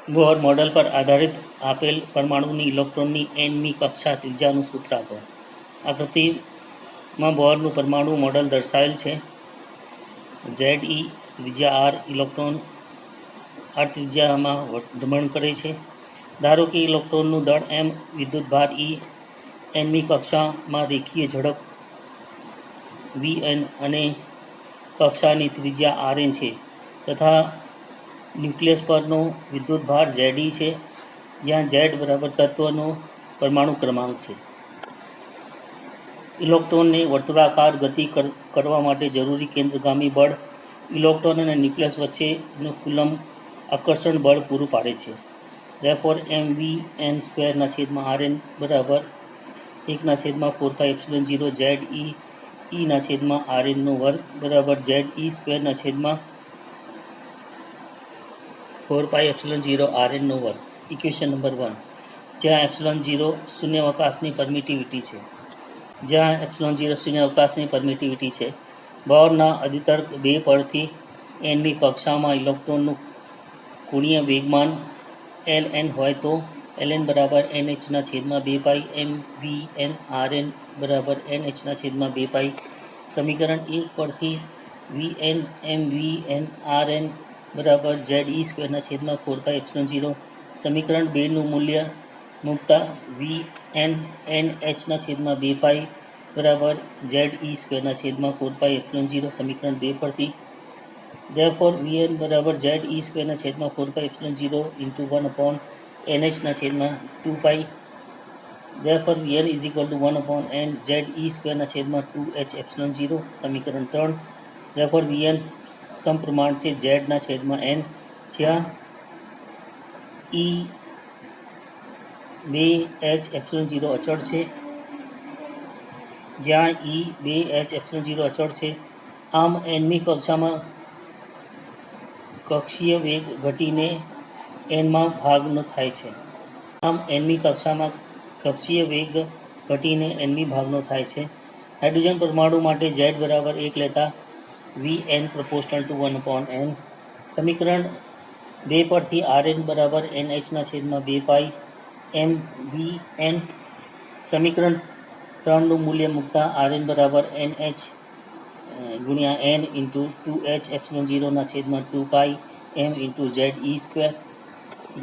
બોર model પર આધારિત આપેલ પરમાણુની ઇલેક્ટ્રોનની એનમી કક્ષા ત્રિજ્યાનું સૂત્ર આપો. આકૃતિમાં બોરનું પરમાણુ મોડલ દર્શાવેલ છે. ZE ત્રિજ્યા આર, ઇલેક્ટ્રોન આર ત્રિજ્યામાં ભ્રમણ કરે છે. ધારો કે ઇલેક્ટ્રોનનું દળ m, વિદ્યુતભાર E, એનમી કક્ષામાં રેખીય ઝડપ Vn અને કક્ષાની ત્રિજ્યા Rn છે તથા ન્યુક્લિયસ પરનો વિદ્યુતભાર Ze છે, જ્યાં Z બરાબર તત્વનો પરમાણુ ક્રમાંક છે. ઇલેક્ટ્રોનને વર્તુળાકાર ગતિ કરવા માટે જરૂરી કેન્દ્રગામી બળ ઇલેક્ટ્રોન અને ન્યુક્લિયસ વચ્ચેનું કુલમ્બ આકર્ષણ બળ પૂરું પાડે છે. Therefore mvn²/rn બરાબર 1/4πε0 Ze e/rn² બરાબર Ze²/4πε0 rn². ઇક્વેશન નંબર 1, જ્યાં ε0 શૂન્યાવકાશની પરમિટિવિટી છે. બોરના અધિતર્ક 2 પરથી એનમી કક્ષામાં ઇલેક્ટ્રોનનું કોણીય વેગમાન ln હોય તો ln બરાબર nh/2π mvn rn બરાબર nh/2π. સમીકરણ 1 પરથી Vn mvn rn બરાબર Ze²/4πε0. સમીકરણ 2નું મૂલ્ય મૂકતા Vn nh/2π બરાબર Ze²/4πε0. સમીકરણ 2 પરથી Therefore Vn બરાબર Ze²/4πε0 into 1/nh/2π. Therefore Vn is equal to 1/n Ze²/2h/0. સમીકરણ 3 Therefore Vn સમપ્રમાણ છે Z/n, જ્યાં E 2h/0 અચળ છે. આમ એનમી કક્ષામાં કક્ષીય વેગ ઘટીને એનમાં ભાગનો થાય છે. હાઇડ્રોજન પરમાણુ માટે Z બરાબર 1 લેતા Vn proportional to 1/n. સમીકરણ 2 પરથી Rn બરાબર nh/2π mvn. સમીકરણ 3નું મૂલ્ય મૂકતા Rn બરાબર nh×n into 2h/0/2π m into Ze².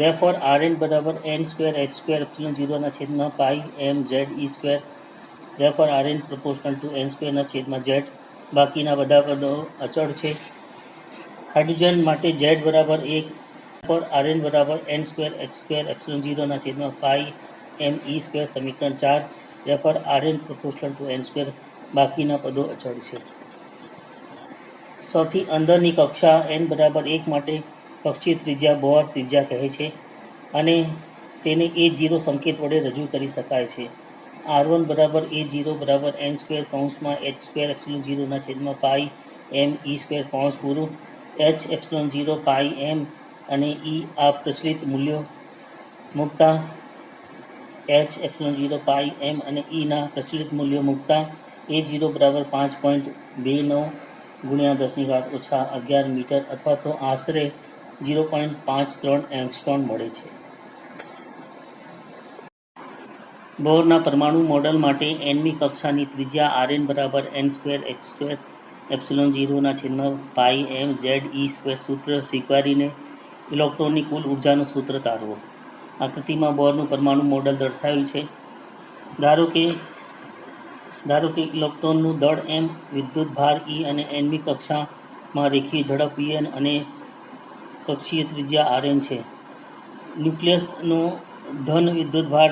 Therefore Rn બરાબર n²h²0/π m Ze². Therefore Rn proportional to n²/z. બાકીના બધા પદો અચળ છે. હાઇડ્રોજન માટે Z બરાબર 1 પર Rn બરાબર n²h²0/π me². સમીકરણ 4 Therefore Rn proportional to n². બાકીના પદો અચળ છે. સૌથી અંદરની કક્ષા n બરાબર 1 માટે કક્ષીય ત્રિજ્યા બોર ત્રિજ્યા કહે છે અને તેને A0 સંકેત વડે રજૂ કરી શકાય છે. R1 બરાબર A0 બરાબર n²(h²0/π me²) h/0 π m અને E આ પ્રચલિત મૂલ્યો મૂકતા h/0 π m અને E ના પ્રચલિત મૂલ્યો મૂકતા A0 બરાબર 5.29 × 10⁻11 મીટર અથવા તો આશરે 0.53 એંગસ્ટ્રોમ મળે છે. બોરના પરમાણુ મોડલ માટે એનમી કક્ષાની ત્રિજ્યા Rn બરાબર n²h²0/π m Ze². સૂત્ર સ્વીકારીને ઇલેક્ટ્રોનની કુલ ઉર્જાનું સૂત્ર તારવો. આકૃતિમાં બોરનું પરમાણુ મોડલ દર્શાવેલ છે. ધારો કે ઇલેક્ટ્રોનનું દળ m, વિદ્યુતભાર E અને એનમી કક્ષામાં રેખીય ઝડપ Vn અને કક્ષીય ત્રિજ્યા Rn છે. ન્યુક્લિયસનો ધન વિદ્યુતભાર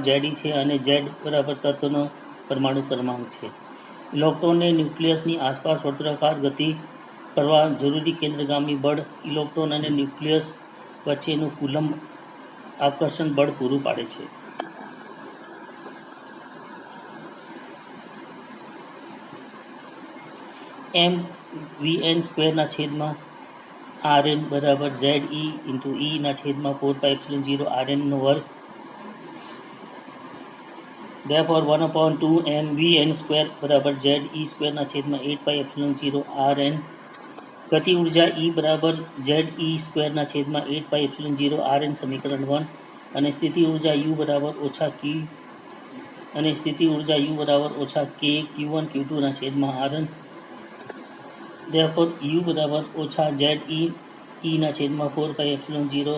Ze છે અને Z બરાબર તત્વનો પરમાણુ ક્રમાંક છે. ઇલેક્ટ્રોનને ન્યુક્લિયસની આસપાસ વર્તુળાકાર ગતિ કરવા જરૂરી કેન્દ્રગામી બળ ઇલેક્ટ્રોન અને ન્યુક્લિયસ વચ્ચેનું કુલમ્બ આકર્ષણ બળ પૂરું પાડે છે. mvn²/rn બરાબર Ze e/4πε0 rn². Therefore 1/2 mvn² બરાબર Ze²/8πε0 rn. ગતિ ઉર્જા E બરાબર જેડ ઈ સ્ક્વેરના છેદમાં 8πε0 Rn સમીકરણ 1 અને સ્થિતિ ઉર્જા U બરાબર ઓછા Q અને સ્થિતિ ઉર્જા U બરાબર ઓછા K Q1 Q2ના છેદમાં Rn. Therefore U બરાબર ઓછા જેડ ઈના છેદમાં 4πε0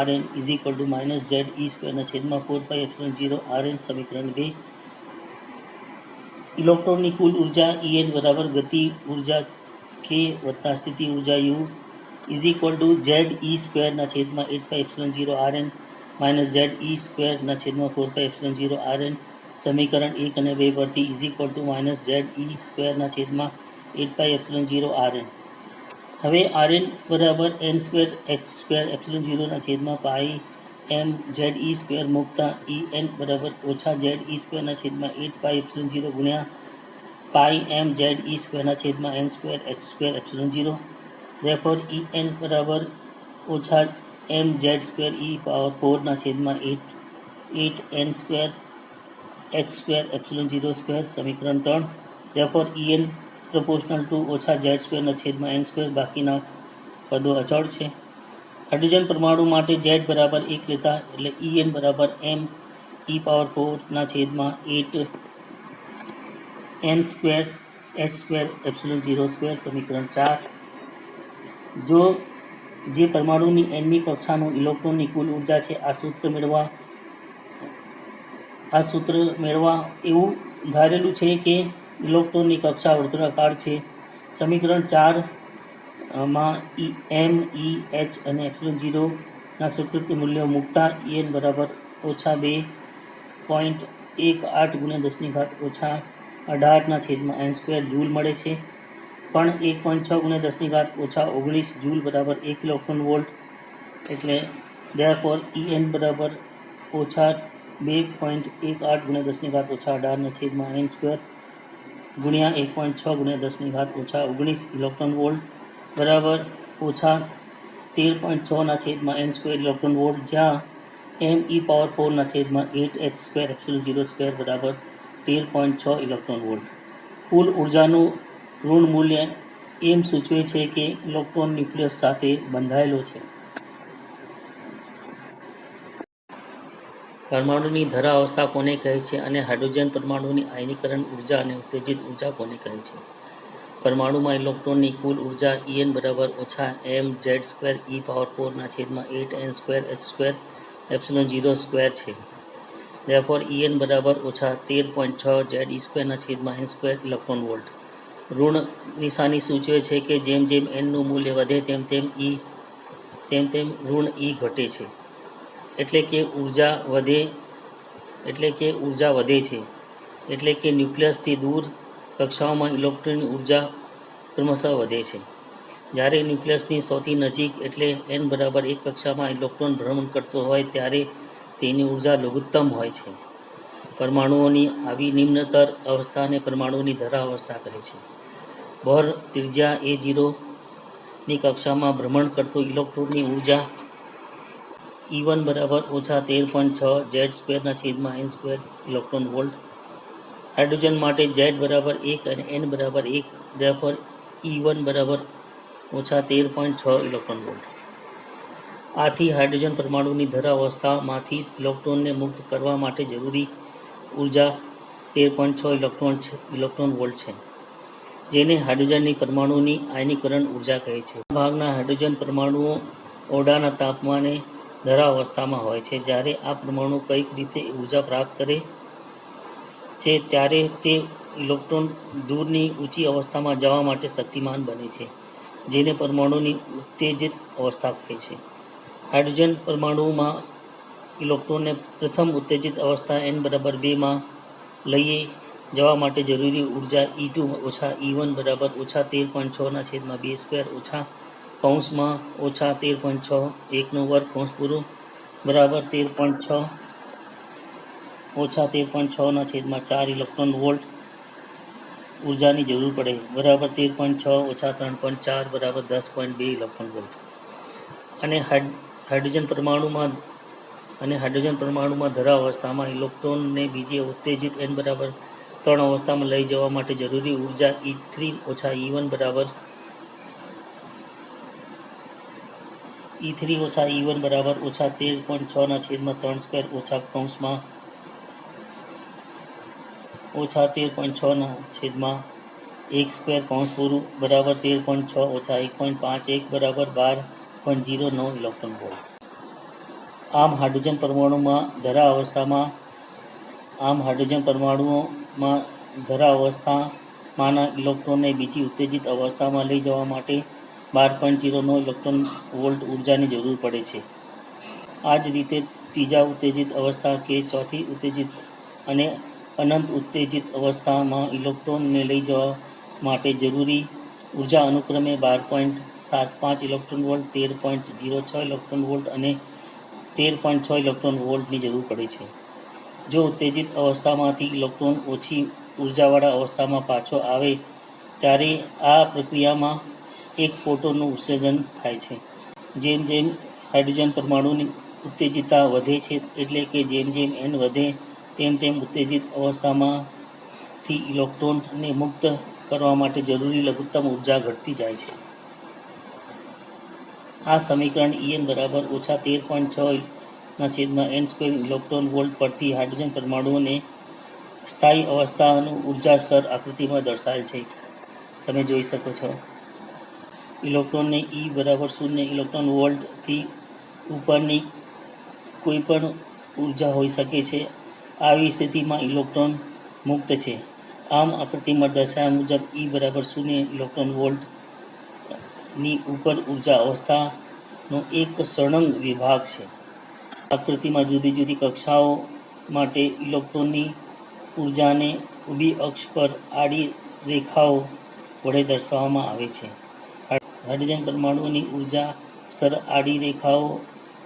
Rn is equal to minus Z e સ્ક્વેરના છેદમાં 4πε0 Rn સમીકરણ 2. ઇલેક્ટ્રોનની કુલ ઉર્જા En બરાબર ગતિ ઉર્જા K વત્તા સ્થિતિ ઉર્જા U is equal to Z e સ્ક્વેરના છેદમાં 8πε0 Rn માઇનસ જેડ ઈ સ્ક્વેરના છેદમાં 4πε0 Rn સમીકરણ 1 અને 2 પરથી is equal to minus Z e સ્ક્વેરના છેદમાં 8πε0 Rn. હવે Rn બરાબર n સ્ક્વેર h સ્ક્વેર ε0 ના છેદમાં પાઈ એમ જેડ ઈ સ્ક્વેર મૂકતા En બરાબર ઓછા જેડ ઈ સ્ક્વેરના છેદમાં 8πε0 ગુણ્યા પાઈ એમ જેડ ઈ સ્ક્વેરના છેદમાં n square h square ε0. Therefore En બરાબર ઓછા m Z square e power 4ના છેદમાં 8n square h square ε0 square સમીકરણ 3. Therefore En proportional to ઓછા જેડ સ્ક્વેરના છેદમાં n સ્ક્વેર. બાકીના પદો અચળ છે. હાઇડ્રોજન પરમાણુ માટે z બરાબર 1 લેતા એટલે En બરાબર m e પાવર 4ના છેદમાં 8n square h square ε0 square સમીકરણ 4. જો જે પરમાણુની nમી કક્ષાનું ઇલેક્ટ્રોનની કુલ ઉર્જા છે આ સૂત્ર મેળવા એવું ધારેલું છે કે ઇલેક્ટ્રોનની કક્ષા વર્તુળાકાર છે. સમીકરણ 4 માં m e h અને ε0 ના સ્વીકૃત મૂલ્યો મૂકતા En બરાબર ઓછા 2.18 ગુણ્યા 10 ઓછા 18ના છેદમાં n સ્ક્વેર જૂલ મળે છે. પણ 1.6 ગુણ્યા 10 ઓછા 19 જૂલ બરાબર 1 ઇલેક્ટ્રોન વોલ્ટ. એટલે therefore En બરાબર ઓછા 2.18 ગુણ્યા 10 ઓછા 18ના છેદમાં n સ્ક્વેર ગુણ્યા 1.6 ગુણ્યા 10 ઓછા 19 ઇલેક્ટ્રોન વોલ્ટ બરાબર ઓછા 13.6ના છેદમાં n સ્ક્વેર ઇલેક્ટ્રોન વોલ્ટ, જ્યાં m e પાવર 4ના છેદમાં 8h સ્ક્વેર ε0 સ્ક્વેર બરાબર 13.6 ઇલેક્ટ્રોન વોલ્ટ. કુલ ઉર્જાનું ઋણ મૂલ્ય એમ સૂચવે છે કે ઇલેક્ટ્રોન ન્યુક્લિયસ સાથે બંધાયેલો છે. પરમાણુની ધરા અવસ્થા કોને કહે છે અને હાઇડ્રોજન પરમાણુની આયનીકરણ ઉર્જા અને ઉત્તેજિત ઉર્જા કોને કહે છે? પરમાણુમાં ઇલેક્ટ્રોનની કુલ ઉર્જા En બરાબર ઓછા m Z square e power 4ના છેદમાં 8n square h square ε0 square છે. Therefore En બરાબર ઓછા 13.6 જેડ ઈ સ્ક્વેરના છેદમાં n સ્ક્વેર ઇલેક્ટ્રોન વોલ્ટ. ઋણ નિશાની સૂચવે છે કે જેમ જેમ nનું મૂલ્ય વધે તેમ તેમ ઋણ E ઘટે છે, એટલે કે ઉર્જા વધે છે. એટલે કે ન્યુક્લિયસથી દૂર કક્ષાઓમાં ઇલેક્ટ્રોનની ઉર્જા ક્રમશઃ વધે છે. જ્યારે ન્યુક્લિયસની સૌથી નજીક એટલે n બરાબર 1 કક્ષામાં ઇલેક્ટ્રોન ભ્રમણ કરતો હોય ત્યારે તેની ઉર્જા લઘુત્તમ હોય છે. પરમાણુઓની આવી નિમ્નતર અવસ્થાને પરમાણુની ધરા અવસ્થા કહે છે. બોર ત્રિજ્યા a0ની કક્ષામાં ભ્રમણ કરતો ઇલેક્ટ્રોનની ઉર્જા E1 બરાબર ઓછા 13.6 જેડ સ્ક્વેરના છેદમાં n square electron volt. Hydrogen માટે z બરાબર 1 અને n બરાબર 1. Therefore E1 બરાબર ઓછા 13.6 ઇલેક્ટ્રોન વોલ્ટ. આથી હાઇડ્રોજન પરમાણુની ધરા અવસ્થામાંથી ઇલેક્ટ્રોનને મુક્ત કરવા માટે જરૂરી ઉર્જા 13.6 ઇલેક્ટ્રોન વોલ્ટ છે, જેને હાઇડ્રોજનની પરમાણુની આયનીકરણ ઉર્જા કહે છે. આ ભાગના હાઇડ્રોજન પરમાણુઓ ઓરડાના તાપમાને ધરા અવસ્થામાં હોય છે. જ્યારે આ પરમાણુ કંઈક રીતે ઉર્જા પ્રાપ્ત કરે છે ત્યારે તે ઇલેક્ટ્રોન દૂરની ઊંચી અવસ્થામાં જવા માટે શક્તિમાન બને છે, જેને પરમાણુની ઉત્તેજિત અવસ્થા કહે છે. હાઇડ્રોજન પરમાણુમાં ઇલેક્ટ્રોનને પ્રથમ ઉત્તેજિત અવસ્થા n બરાબર 2માં લઈ જવા માટે જરૂરી ઉર્જા E2 ઓછા E1 બરાબર ઓછા 13.6ના છેદમાં 2 સ્ક્વેર ઓછા કૌંસમાં ઓછા 13.6 1નો વર્ગ કૌંસ પૂરું બરાબર 13.6 ઓછા 13.6ના છેદમાં 4 ઇલેક્ટ્રોન વોલ્ટ ઉર્જાની જરૂર પડે બરાબર 13.6 ઓછા 3.4 બરાબર 10.2 ઇલેક્ટ્રોન વોલ્ટ. અને હાઇડ્રોજન પરમાણુમાં ધરા અવસ્થામાં ઇલેક્ટ્રોનને બીજી ઉત્તેજિત n બરાબર 3 અવસ્થામાં લઈ જવા માટે જરૂરી ઉર્જા E3 ઓછા E1 બરાબર E3 ઓછા E1 બરાબર ઓછા 13.6/3² ઓછા કૌંસમાં ઓછા 13.6/1² કૌંસ પૂરું બરાબર 13.6 ઓછા 1.51 બરાબર 12.09 ઇલેક્ટ્રોન વોલ્ટ. આમ હાઇડ્રોજન પરમાણુઓમાં ધરા અવસ્થામાંના ઇલેક્ટ્રોનને બીજી ઉત્તેજિત અવસ્થામાં લઈ જવા માટે 12.09 ઇલેક્ટ્રોન વોલ્ટ ઉર્જાની જરૂર પડે છે. આ જ રીતે ત્રીજા ઉત્તેજિત અવસ્થા કે ચોથી ઉત્તેજિત અને અનંત ઉત્તેજિત અવસ્થામાં ઇલેક્ટ્રોનને લઈ જવા માટે જરૂરી ઉર્જા અનુક્રમે 12.75 ઇલેક્ટ્રોન વોલ્ટ, 13.06 ઇલેક્ટ્રોન વોલ્ટ અને 13.6 ઇલેક્ટ્રોન વોલ્ટની જરૂર પડે છે. જો ઉત્તેજિત અવસ્થામાંથી ઇલેક્ટ્રોન ઓછી ઉર્જાવાળા અવસ્થામાં પાછો આવે ત્યારે આ પ્રક્રિયામાં એક ફોટોનનું ઉત્સર્જન થાય છે. જેમ જેમ હાઇડ્રોજન પરમાણુની ઉત્તેજિતતા વધે છે, એટલે કે જેમ જેમ n વધે તેમ તેમ ઉત્તેજિત અવસ્થામાંથી ઇલેક્ટ્રોનને મુક્ત કરવા માટે જરૂરી લઘુત્તમ ઉર્જા ઘટતી જાય છે. આ સમીકરણ En બરાબર ઓછા 13.6/n² ઇલેક્ટ્રોન વોલ્ટ પરથી હાઇડ્રોજન પરમાણુઓને સ્થાયી અવસ્થાનું ઉર્જા સ્તર આકૃતિમાં દર્શાવેલ છે. તમે જોઈ શકો છો. ઇલેક્ટ્રોનને E બરાબર 0 ઇલેક્ટ્રોન વોલ્ટથી ઉપરની કોઈ પણ ઉર્જા હોઈ શકે છે. આવી સ્થિતિમાં ઇલેક્ટ્રોન મુક્ત છે. આમ આકૃતિમાં દર્શાવ્યા મુજબ E બરાબર 0 ઇલેક્ટ્રોન વોલ્ટની ઉપર ઉર્જા અવસ્થાનો એક સળંગ વિભાગ છે. આકૃતિમાં જુદી જુદી કક્ષાઓ માટે ઇલેક્ટ્રોનની ઉર્જાને ઊભી અક્ષ પર આડી રેખાઓ વડે દર્શાવવામાં આવે છે. હાઇડ્રોજન પરમાણુઓની ઉર્જા સ્તર આડી રેખાઓ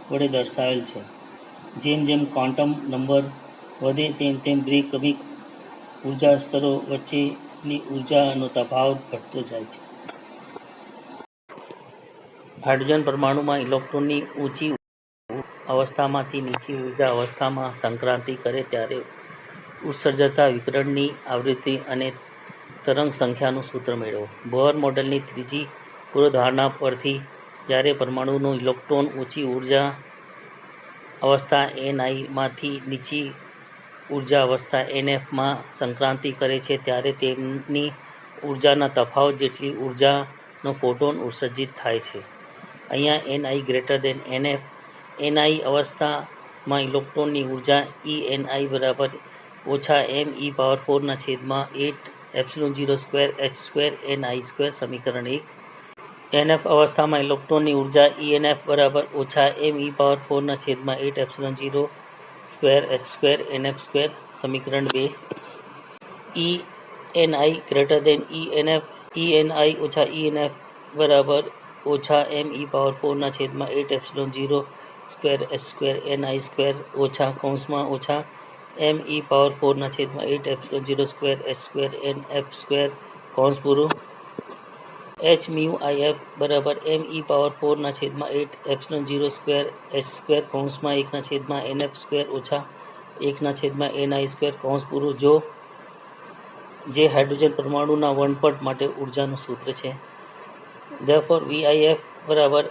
વડે દર્શાવેલ છે. જેમ જેમ ક્વોન્ટમ નંબર વધે તેમ તેમ બે ક્રમિક ઉર્જા સ્તરો વચ્ચેની ઉર્જાનો તફાવત ઘટતો જાય છે. હાઇડ્રોજન પરમાણુમાં ઇલેક્ટ્રોનની ઊંચી અવસ્થામાંથી નીચી ઉર્જા અવસ્થામાં સંક્રાંતિ કરે ત્યારે ઉત્સર્જાતા વિકિરણની આવૃત્તિ અને તરંગ સંખ્યાનું સૂત્ર મેળવો. બોહર મોડેલની ત્રીજી પૂર્વધારણા પરથી જ્યારે પરમાણુનો ઇલેક્ટ્રોન ઊંચી ઉર્જા અવસ્થા Ni માંથી નીચી ઉર્જા અવસ્થા Nf માં સંક્રાંતિ કરે છે ત્યારે તેમની ઉર્જાના તફાવત જેટલી ઉર્જાનો ફોટોન ઉત્સર્જિત થાય છે. અહીંયા Ni greater than Nf. Ni અવસ્થામાં ઇલેક્ટ્રોનની ઉર્જા ENi બરાબર ઓછા me⁴/8ε02h²ni². સમીકરણ 1. Nf અવસ્થામાં ઇલેક્ટ્રોનની ઉર્જા ENf બરાબર ઓછા me⁴/8ε02h²n². સમીકરણ 2. ENi greater than ENF. ENi ઓછા ENF બરાબર ઓછા me⁴/8ε02h²n². ઓછા me⁴/8ε02h²n². કૌંસ પૂરું. hμIF બરાબર me⁴/8ε02h²1/nf² ઓછા 1/ni². કૌંસ પૂરું. જે હાઇડ્રોજન પરમાણુના વર્ણપટ માટે ઉર્જાનું સૂત્ર છે. Therefore, VIF બરાબર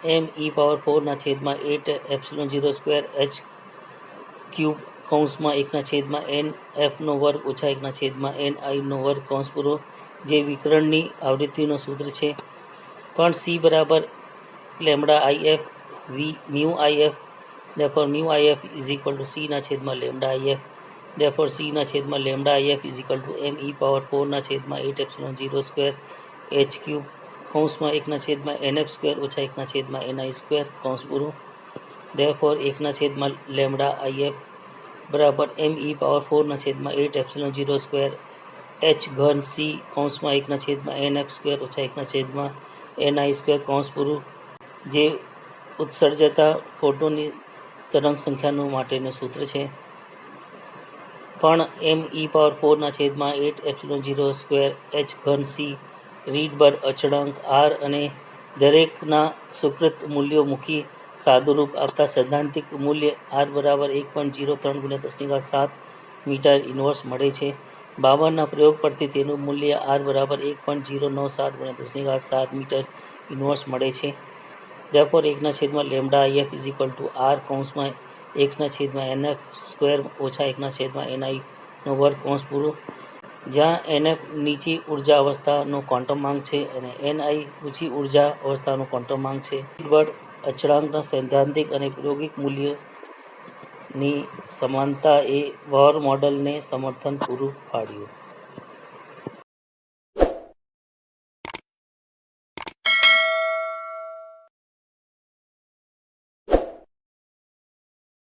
me⁴/8ε02h³ કૌંસમાં 1/nf² ઓછા 1/ni². કૌંસ પૂરું. જે વિકિરણની આવૃત્તિનું સૂત્ર છે. પણ C બરાબર λIF μIF. Therefore, μIF = C/λIF. Therefore, C/λIF me⁴/8ε02h³ કૌંસમાં 1/nf² ઓછા 1/ni². કૌંસ પૂરું. Therefore, 1/λIF બરાબર me⁴/8ε02h³c કૌંસમાં 1/nf² ઓછા 1/ni². કૌંસ પૂરું. જે ઉત્સર્જતા ફોટોનની તરંગ સંખ્યા માટેનું સૂત્ર છે. પણ me⁴/8ε02h³c રીડબર અચળાંક r અને દરેકના સુકૃત મૂલ્યો મૂકી સાદુરૂપ આપતા સૈદ્ધાંતિક મૂલ્ય r બરાબર 1.03 × 10⁻⁷ મળે છે. બાબરના પ્રયોગ પરથી તેનું મૂલ્ય r બરાબર 1.097 × 10⁻⁷ મળે છે. therefore 1/લેમ્ડા IF = R કૌંસમાં 1/NF² ઓછા 1/NI નો વર્ગ કૌંસ પૂરો, જ્યાં NF નીચી ઉર્જા અવસ્થાનો ક્વોન્ટમ માંગ છે અને NI ઊંચી ઉર્જા અવસ્થાનો ક્વોન્ટમ માંગ છે. હિલ્બર્ટ અચળાંકના સૈદ્ધાંતિક અને પ્રાયોગિક મૂલ્યની સમાનતા એ બોહર મોડેલને સમર્થન પૂરું પાડ્યું.